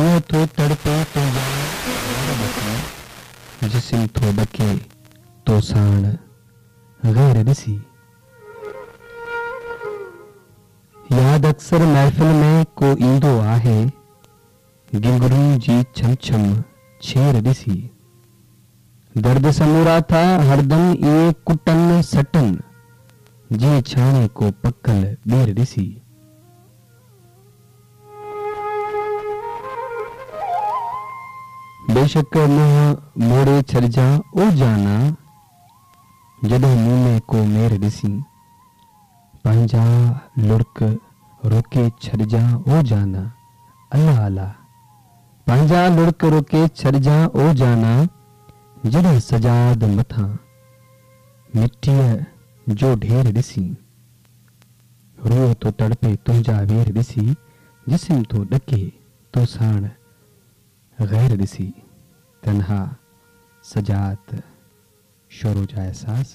रूह तो तड़पे तो जिस्म थो ॾके तो साण गैर ॾिसी। याद अक्सर महफ़िल में को ईंदो आहे, गिंगरुनि जी छम छम छेर ॾिसी। दर्द समूरा था हरदम इहे कुटनि सटनि, जीअं छाणे को पकल ॿेर ॾिसी। बेशक मुंहुं मोड़े छॾिजां ओ जाना, जॾहिं मुंहुं में को मेर ॾिसी। पंहिंजा लुड़क रोके छॾिजां ओ जाना, अल्लाह अल्लाह। पंहिंजा लुड़क रोके छॾिजां ओ जाना, जॾहिं सजाद मथां मिटीअ जो ढेर ॾिसी। रूह तो तड़पे तुंहिंजा वेर ॾिसी, जिस्म तो ॾके तो साण गैर ॾिसी। तन्हा सजात शोरो जा एहसास।